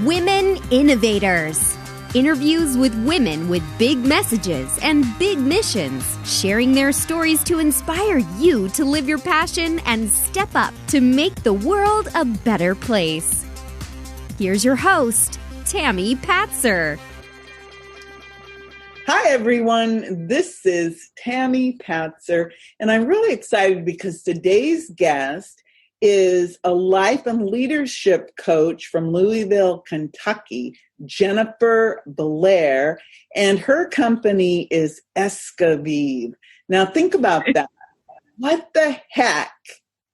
Women Innovators. Interviews with women with big messages and big missions, sharing their stories to inspire you to live your passion and step up to make the world a better place. Here's your host, Tammy Patzer. Hi, everyone. This is Tammy Patzer, and I'm really excited because today's guest is a life and leadership coach from Louisville, Kentucky, Jennifer Blair, and her company is Excavive. Now, think about that. What the heck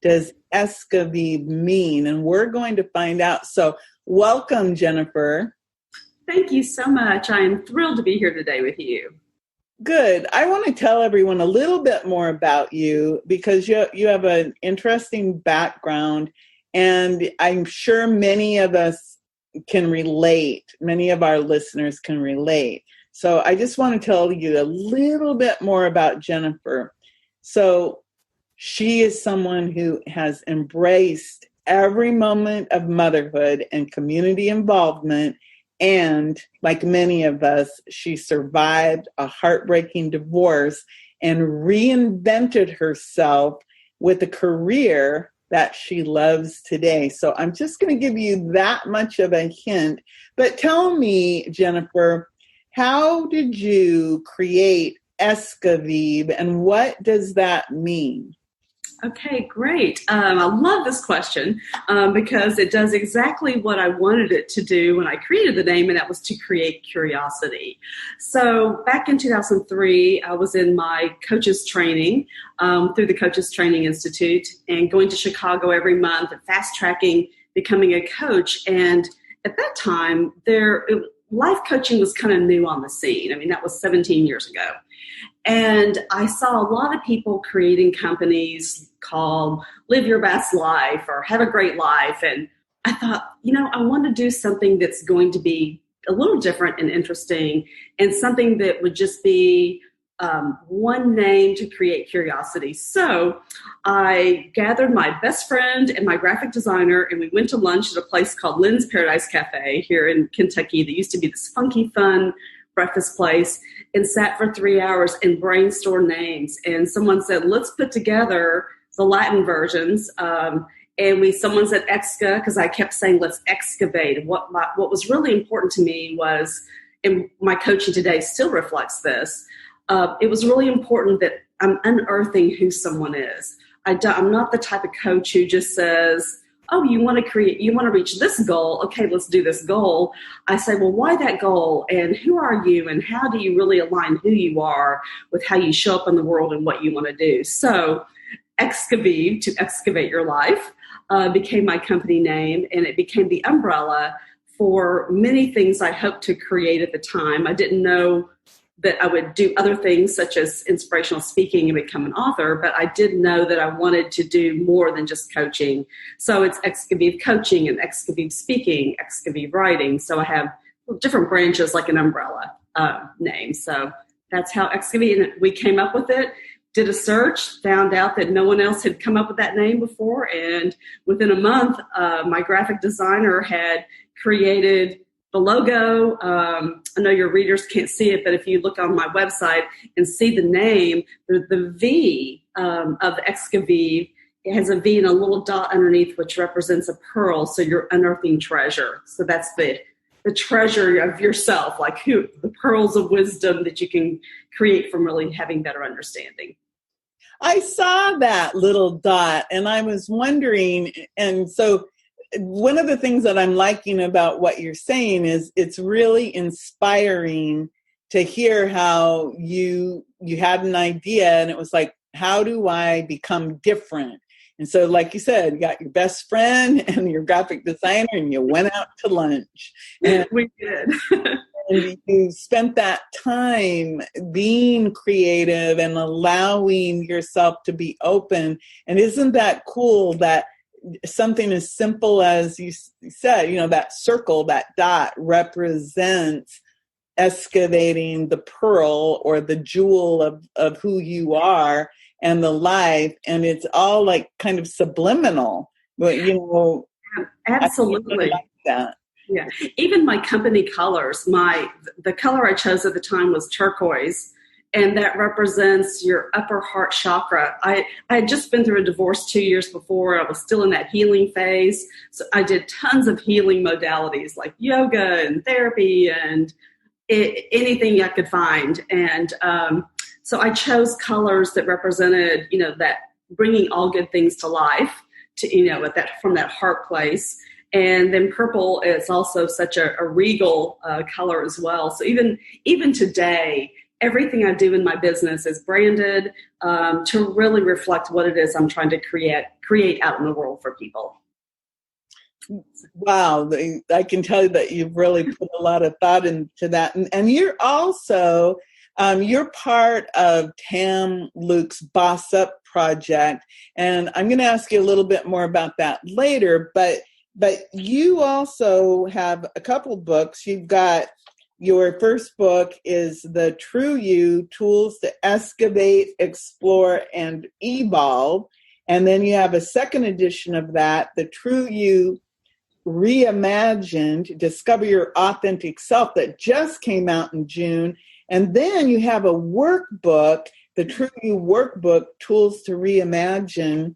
does Excavive mean? And we're going to find out. So, welcome, Jennifer. Thank you so much. I am thrilled to be here today with you. Good. I want to tell everyone a little bit more about you because you have an interesting background, and I'm sure many of us can relate. Many of our listeners can relate. So I just want to tell you a little bit more about Jennifer. So she is someone who has embraced every moment of motherhood and community involvement. And like many of us, she survived a heartbreaking divorce and reinvented herself with a career that she loves today. So I'm just going to give you that much of a hint. But tell me, Jennifer, how did you create Excavive and what does that mean? Okay, great. I love this question because it does exactly what I wanted it to do when I created the name, and that was to create curiosity. So back in 2003, I was in my coaches training through the Coaches Training Institute and going to Chicago every month and fast-tracking becoming a coach. And at that time, life coaching was kind of new on the scene. I mean, that was 17 years ago. And I saw a lot of people creating companies called Live Your Best Life or Have a Great Life. And I thought, I want to do something that's going to be a little different and interesting and something that would just be one name to create curiosity. So I gathered my best friend and my graphic designer, and we went to lunch at a place called Lynn's Paradise Cafe here in Kentucky that used to be this funky, fun breakfast place, and sat for 3 hours and brainstormed names. And someone said, let's put together the Latin versions. And someone said exca, because I kept saying, let's excavate. What was really important to me was, and my coaching today still reflects this, it was really important that I'm unearthing who someone is. I'm not the type of coach who just says, oh, you want to reach this goal. Okay, let's do this goal. I say, well, why that goal? And who are you? And how do you really align who you are with how you show up in the world and what you want to do? So Excavive, to excavate your life, became my company name, and it became the umbrella for many things I hoped to create at the time. I didn't know that I would do other things such as inspirational speaking and become an author, but I did know that I wanted to do more than just coaching. So it's Excavive Coaching and Excavive Speaking, Excavive Writing. So I have different branches like an umbrella name. So that's how Excavive, we came up with it, did a search, found out that no one else had come up with that name before. And within a month, my graphic designer had created the logo. I know your readers can't see it, but if you look on my website and see the name, the V of Excavive, it has a V and a little dot underneath, which represents a pearl. So you're unearthing treasure. So that's the treasure of yourself, like the pearls of wisdom that you can create from really having better understanding. I saw that little dot and I was wondering, and so one of the things that I'm liking about what you're saying is it's really inspiring to hear how you had an idea and it was like, how do I become different? And so, like you said, you got your best friend and your graphic designer and you went out to lunch. And we did. And you spent that time being creative and allowing yourself to be open. And isn't that cool that something as simple as you said, that circle, that dot represents excavating the pearl or the jewel of who you are and the life. And it's all like kind of subliminal, but absolutely. I like that. Yeah. Even my company colors, the color I chose at the time was turquoise, and that represents your upper heart chakra. I had just been through a divorce 2 years before. I was still in that healing phase. So I did tons of healing modalities like yoga and therapy and anything I could find. And so I chose colors that represented, that bringing all good things to life, from that heart place. And then purple is also such a regal color as well. So even today, everything I do in my business is branded to really reflect what it is I'm trying to create out in the world for people. Wow. I can tell you that you've really put a lot of thought into that. And you're also, you're part of Tam Luke's BossUp Project. And I'm going to ask you a little bit more about that later. But you also have a couple books. You've got your first book is The True You, Tools to Excavate, Explore, and Evolve. And then you have a second edition of that, The True You, Reimagined, Discover Your Authentic Self, that just came out in June. And then you have a workbook, The True You Workbook, Tools to Reimagine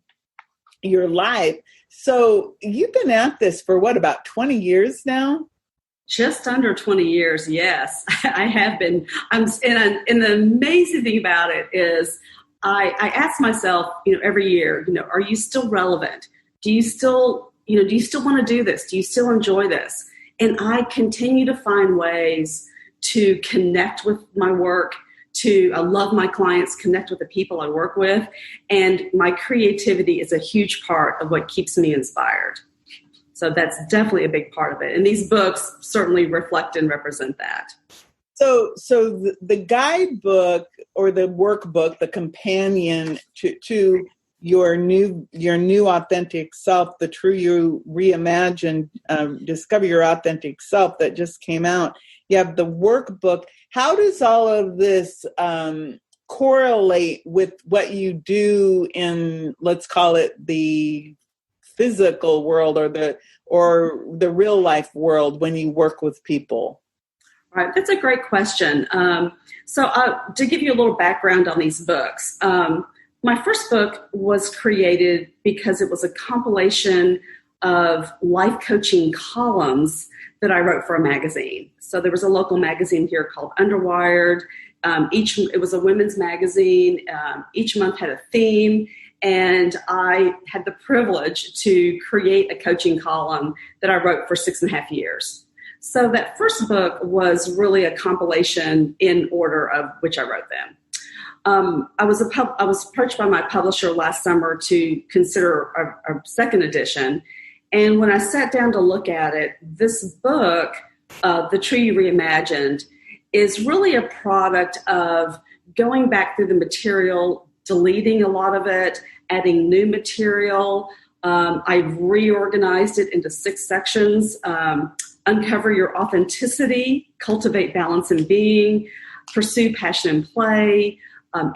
Your Life. So you've been at this for about 20 years now? Just under 20 years, yes, I have been. And the amazing thing about it is I ask myself, every year, are you still relevant? Do you still want to do this? Do you still enjoy this? And I continue to find ways to connect with my work, I love my clients, connect with the people I work with, and my creativity is a huge part of what keeps me inspired. So that's definitely a big part of it. And these books certainly reflect and represent that. So the guidebook or the workbook, the companion to your new authentic self, The True You Reimagined, Discover Your Authentic Self, that just came out. You have the workbook. How does all of this correlate with what you do in, let's call it, the physical world or the real life world when you work with people? Right, that's a great question. So to give you a little background on these books, my first book was created because it was a compilation of life coaching columns that I wrote for a magazine. So there was a local magazine here called Underwired. It was a women's magazine. Each month had a theme. And I had the privilege to create a coaching column that I wrote for 6.5 years. So that first book was really a compilation in order of which I wrote them. I was approached by my publisher last summer to consider a second edition. And when I sat down to look at it, this book, The True You Reimagined, is really a product of going back through the material, deleting a lot of it, adding new material. I've reorganized it into 6 sections. Uncover your authenticity, cultivate balance in being, pursue passion and play,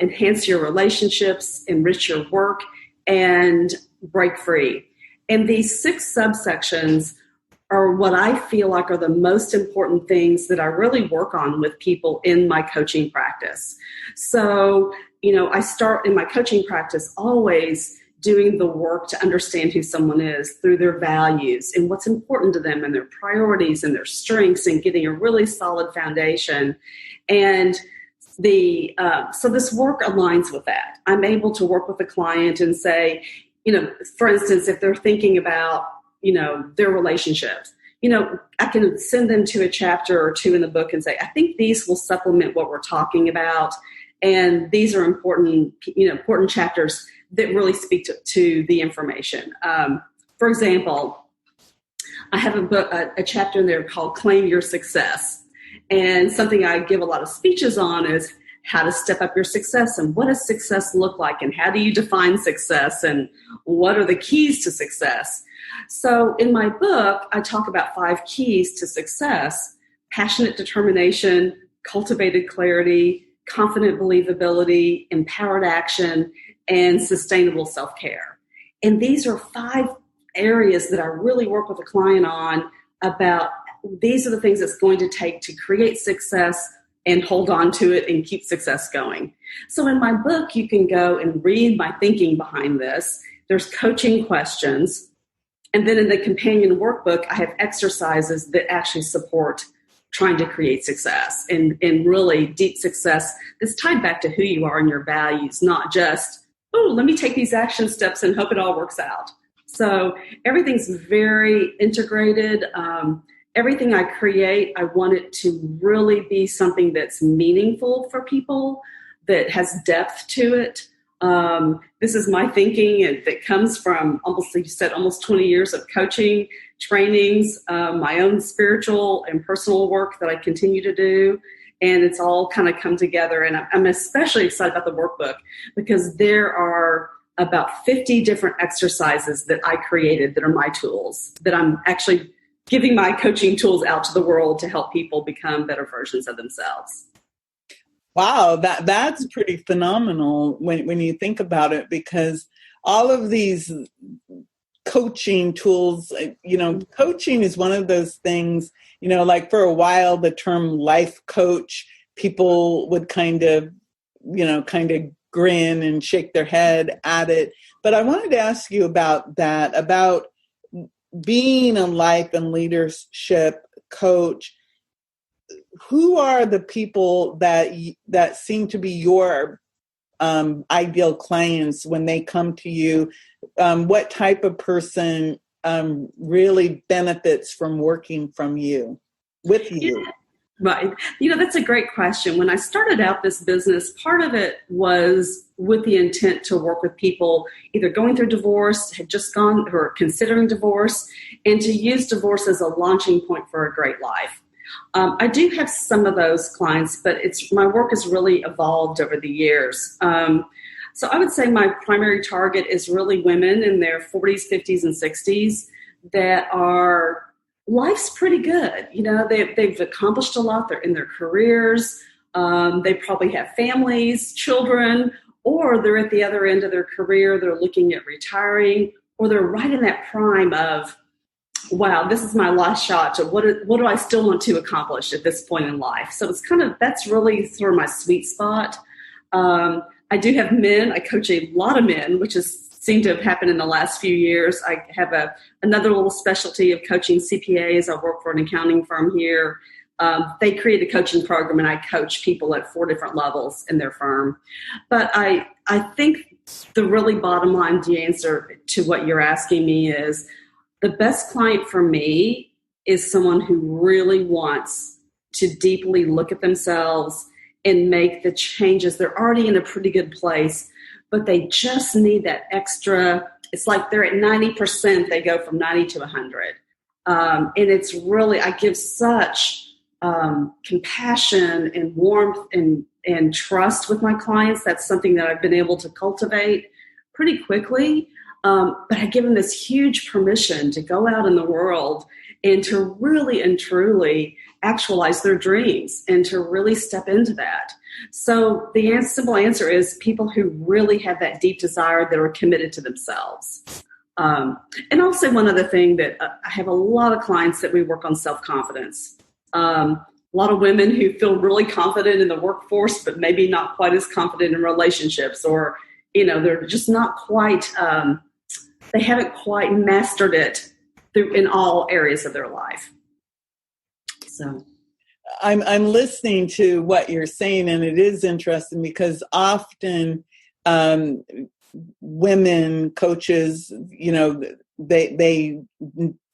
enhance your relationships, enrich your work, and break free. And these 6 subsections are what I feel like are the most important things that I really work on with people in my coaching practice. So, I start in my coaching practice always doing the work to understand who someone is through their values and what's important to them and their priorities and their strengths, and getting a really solid foundation. And so this work aligns with that. I'm able to work with a client and say, for instance, if they're thinking about, their relationships, I can send them to a chapter or 2 in the book and say, I think these will supplement what we're talking about. And these are important chapters that really speak to the information. For example, I have a chapter in there called Claim Your Success. And something I give a lot of speeches on is how to step up your success, and what does success look like, and how do you define success, and what are the keys to success. So in my book, I talk about 5 keys to success: passionate determination, cultivated clarity, confident believability, empowered action, and sustainable self-care. And these are 5 areas that I really work with a client on about these are the things it's going to take to create success and hold on to it and keep success going. So in my book, you can go and read my thinking behind this. There's coaching questions. And then in the companion workbook, I have exercises that actually support trying to create success and really deep success that's tied back to who you are and your values, not just, oh, let me take these action steps and hope it all works out. So everything's very integrated. Everything I create, I want it to really be something that's meaningful for people, that has depth to it. This is my thinking, and that comes from almost 20 years of coaching, trainings, my own spiritual and personal work that I continue to do. And it's all kind of come together. And I'm especially excited about the workbook because there are about 50 different exercises that I created that are my tools, that I'm actually giving my coaching tools out to the world to help people become better versions of themselves. Wow, that's pretty phenomenal when you think about it, because all of these coaching tools, coaching is one of those things, like for a while, the term life coach, people would kind of grin and shake their head at it. But I wanted to ask you about that, about being a life and leadership coach. Who are the people that seem to be your ideal clients when they come to you? What type of person really benefits from working with you? Right. That's a great question. When I started out this business, part of it was with the intent to work with people either going through divorce, had just gone, or considering divorce, and to use divorce as a launching point for a great life. I do have some of those clients, but my work has really evolved over the years. So I would say my primary target is really women in their 40s, 50s, and 60s that are, life's pretty good. They've accomplished a lot. They're in their careers. They probably have families, children, or they're at the other end of their career. They're looking at retiring, or they're right in that prime of, wow, this is my last shot. So what do I still want to accomplish at this point in life? So that's really sort of my sweet spot. I do have men. I coach a lot of men, which has seemed to have happened in the last few years. I have another little specialty of coaching CPAs. I work for an accounting firm here. They create a coaching program, and I coach people at 4 different levels in their firm. But I think the really bottom line, the answer to what you're asking me is, the best client for me is someone who really wants to deeply look at themselves and make the changes. They're already in a pretty good place, but they just need that extra. It's like they're at 90%, they go from 90 to 100. And it's really, I give such compassion and warmth and trust with my clients. That's something that I've been able to cultivate pretty quickly. But I give them this huge permission to go out in the world and to really and truly actualize their dreams and to really step into that. So the simple answer is people who really have that deep desire, that are committed to themselves. And I'll say one other thing, that I have a lot of clients that we work on self-confidence. A lot of women who feel really confident in the workforce, but maybe not quite as confident in relationships, or, they're just not quite, they haven't quite mastered it in all areas of their life. So I'm listening to what you're saying, and it is interesting because often women coaches, they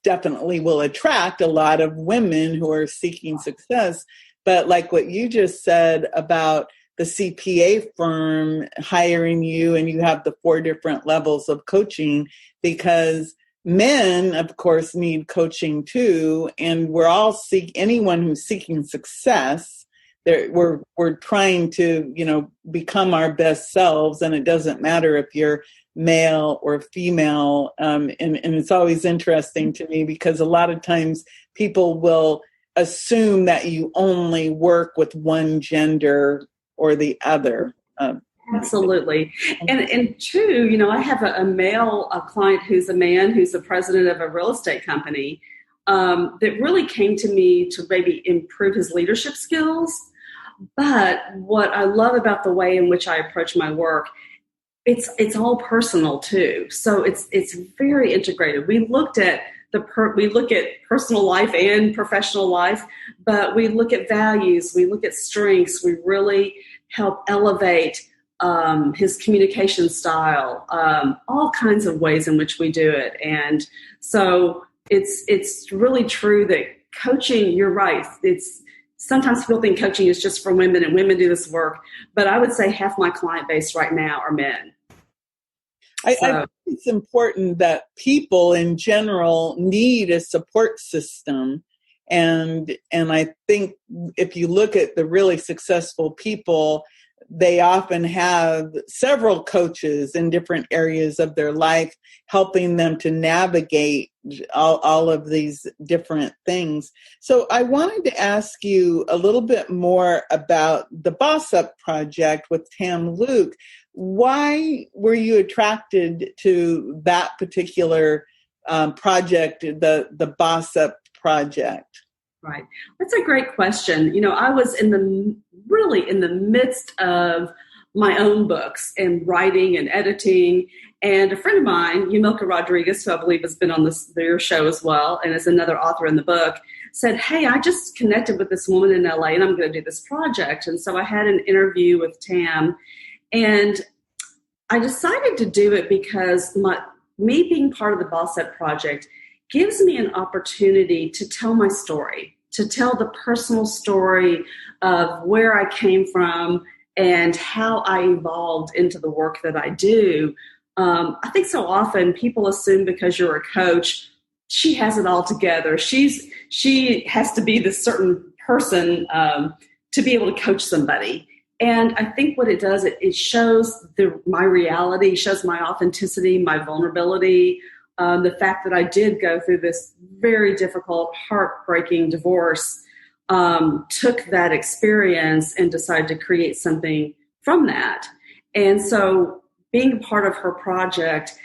definitely will attract a lot of women who are seeking success. But like what you just said about the CPA firm hiring you, and you have the 4 different levels of coaching, because men, of course, need coaching too. And we're all anyone who's seeking success, we're trying to, become our best selves. And it doesn't matter if you're male or female. And it's always interesting to me because a lot of times people will assume that you only work with one gender or the other. Absolutely. And true, I have a male client who's a man who's the president of a real estate company. that really came to me to maybe improve his leadership skills. But what I love about the way in which I approach my work, it's all personal too. So it's very integrated. We look at personal life and professional life, but we look at values, we look at strengths, we really help elevate his communication style, all kinds of ways in which we do it. And so it's really true that coaching, you're right, sometimes people think coaching is just for women and women do this work, but I would say half my client base right now are men. I think it's important that people in general need a support system. And I think if you look at the really successful people, they often have several coaches in different areas of their life helping them to navigate all of these different things. So I wanted to ask you a little bit more about the BossUp Project with Tam Luke. Why were you attracted to that particular project, the BossUp Project? Right. That's a great question. I was in the midst of my own books and writing and editing. And a friend of mine, Yumilka Rodriguez, who I believe has been on your show as well, and is another author in the book, said, hey, I just connected with this woman in LA and I'm going to do this project. And so I had an interview with Tam, and I decided to do it because me being part of the BossUp Project gives me an opportunity to tell my story, to tell the personal story of where I came from and how I evolved into the work that I do. I think so often people assume because you're a coach, she has it all together. She has to be this certain person to be able to coach somebody. And I think what it does, it shows my reality, shows my authenticity, my vulnerability, the fact that I did go through this very difficult, heartbreaking divorce, took that experience and decided to create something from that. And so being a part of her project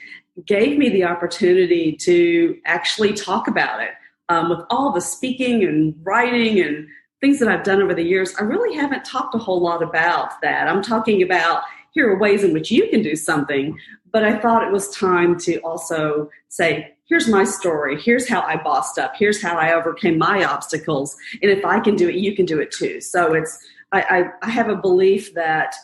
gave me the opportunity to actually talk about it. With all the speaking and writing and things that I've done over the years, I really haven't talked a whole lot about that. I'm talking about here are ways in which you can do something, but I thought it was time to also say, here's my story. Here's how I bossed up. Here's how I overcame my obstacles. And if I can do it, you can do it too. So I have a belief that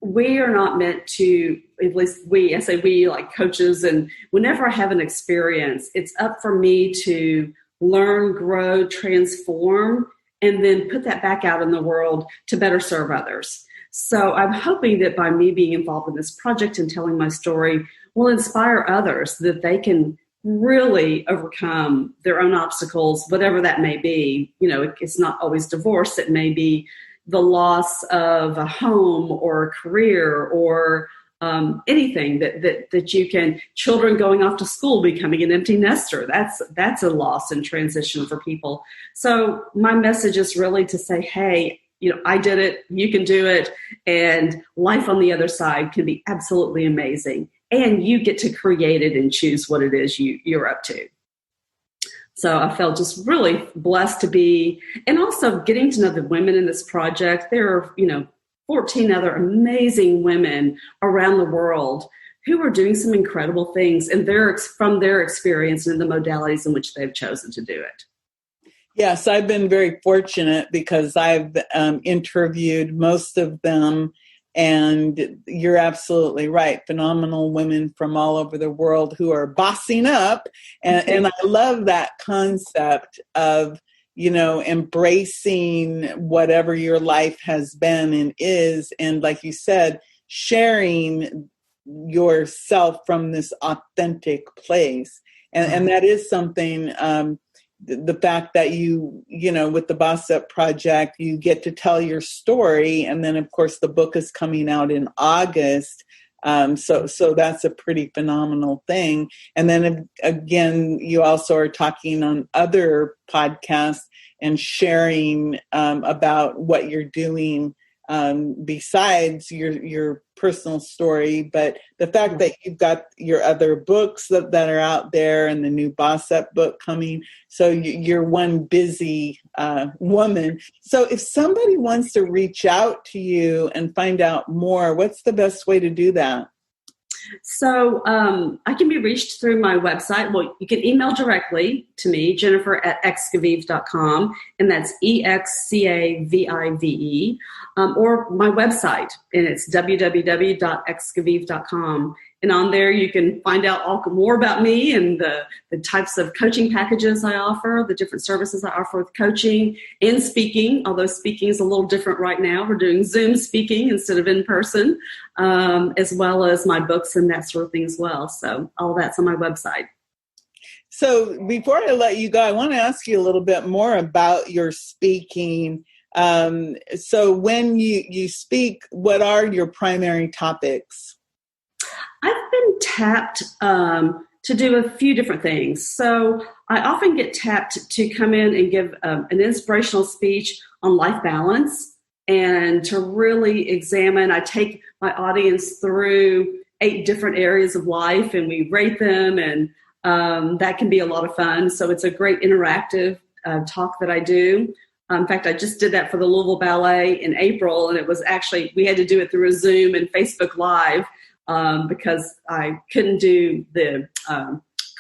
we are not meant to, at least I say we like coaches, and whenever I have an experience, it's up for me to learn, grow, transform, and then put that back out in the world to better serve others. So I'm hoping that by me being involved in this project and telling my story will inspire others that they can really overcome their own obstacles, whatever that may be. It's not always divorce. It may be the loss of a home or a career or anything that you can, children going off to school, becoming an empty nester. That's a loss and transition for people. So my message is really to say, hey, I did it, you can do it, and life on the other side can be absolutely amazing. And you get to create it and choose what it is you're up to. So I felt just really blessed to be, and also getting to know the women in this project. There are, 14 other amazing women around the world who are doing some incredible things, and from their experience and the modalities in which they've chosen to do it. Yes, I've been very fortunate because I've interviewed most of them, and you're absolutely right. Phenomenal women from all over the world who are bossing up. And I love that concept of, embracing whatever your life has been and is. And like you said, sharing yourself from this authentic place. And that is something, the fact that with the BossUp Project, you get to tell your story. And then, of course, the book is coming out in August. So that's a pretty phenomenal thing. And then again, you also are talking on other podcasts and sharing about what you're doing besides your personal story, but the fact that you've got your other books that are out there and the new BossUp book coming. So you're one busy woman. So if somebody wants to reach out to you and find out more, what's the best way to do that? So I can be reached through my website. Well, you can email directly to me, Jennifer@excavive.com, and that's EXCAVIVE, or my website, and it's www.excavive.com. And on there, you can find out more about me and the types of coaching packages I offer, the different services I offer with coaching and speaking, although speaking is a little different right now. We're doing Zoom speaking instead of in person, as well as my books and that sort of thing as well. So all that's on my website. So before I let you go, I want to ask you a little bit more about your speaking. So when you speak, what are your primary topics? I've been tapped to do a few different things. So I often get tapped to come in and give an inspirational speech on life balance and to really examine. I take my audience through 8 different areas of life and we rate them, and that can be a lot of fun. So it's a great interactive talk that I do. In fact, I just did that for the Louisville Ballet in April, and it was actually, we had to do it through a Zoom and Facebook Live. Because I couldn't do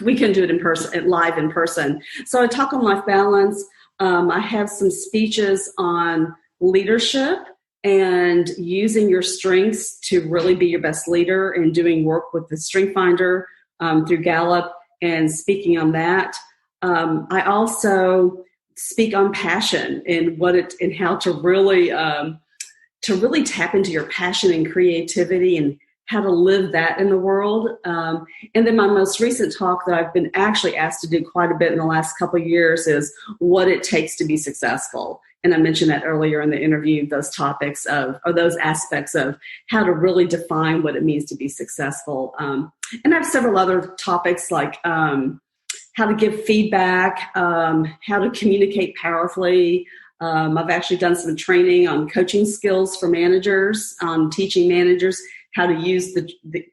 we couldn't do it in person, live in person. So I talk on life balance. I have some speeches on leadership and using your strengths to really be your best leader, and doing work with the Strength Finder through Gallup and speaking on that. I also speak on passion and and how to really tap into your passion and creativity and how to live that in the world. And then my most recent talk that I've been actually asked to do quite a bit in the last couple of years is what it takes to be successful. And I mentioned that earlier in the interview, those topics or those aspects of how to really define what it means to be successful. And I have several other topics like how to give feedback, how to communicate powerfully. I've actually done some training on coaching skills for managers, on teaching managers how to use the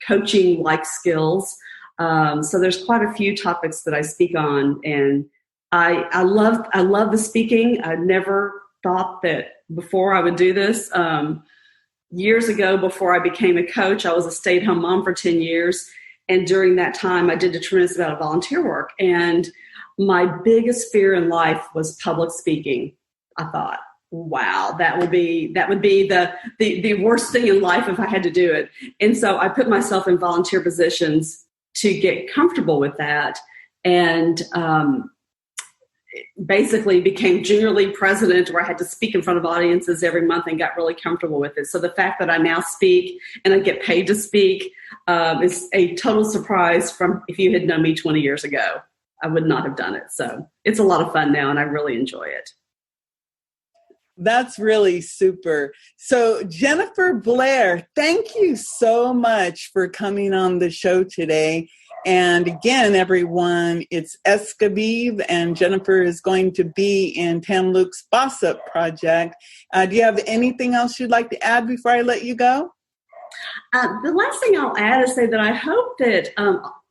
coaching-like skills. So there's quite a few topics that I speak on, and I love the speaking. I never thought that before I would do this. Years ago, before I became a coach, I was a stay-at-home mom for 10 years, and during that time, I did a tremendous amount of volunteer work. And my biggest fear in life was public speaking. I thought, wow, that would be the worst thing in life if I had to do it. And so I put myself in volunteer positions to get comfortable with that, and basically became junior league president, where I had to speak in front of audiences every month and got really comfortable with it. So the fact that I now speak and I get paid to speak is a total surprise from if you had known me 20 years ago. I would not have done it. So it's a lot of fun now, and I really enjoy it. That's really super. So Jennifer Blair, thank you so much for coming on the show today. And again, everyone, it's Excavive, and Jennifer is going to be in Tam Luke's BossUp Project. Do you have anything else you'd like to add before I let you go? The last thing I'll add is say that I hope that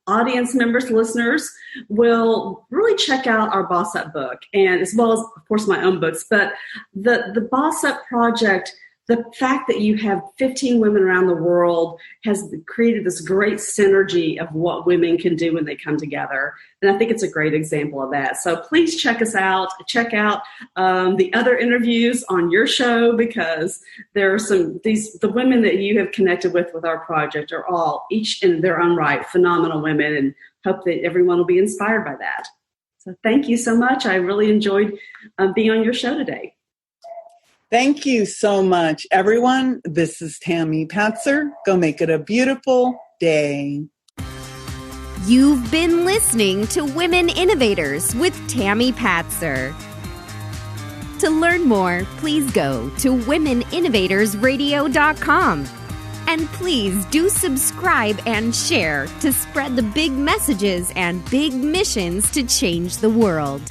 audience members, listeners, will really check out our BossUp book, and as well as, of course, my own books. But the BossUp Project, the fact that you have 15 women around the world has created this great synergy of what women can do when they come together. And I think it's a great example of that. So please check us out. Check out the other interviews on your show, because there are the women that you have connected with our project are all, each in their own right, phenomenal women, and hope that everyone will be inspired by that. So thank you so much. I really enjoyed being on your show today. Thank you so much, everyone. This is Tammy Patzer. Go make it a beautiful day. You've been listening to Women Innovators with Tammy Patzer. To learn more, please go to womeninnovatorsradio.com. And please do subscribe and share to spread the big messages and big missions to change the world.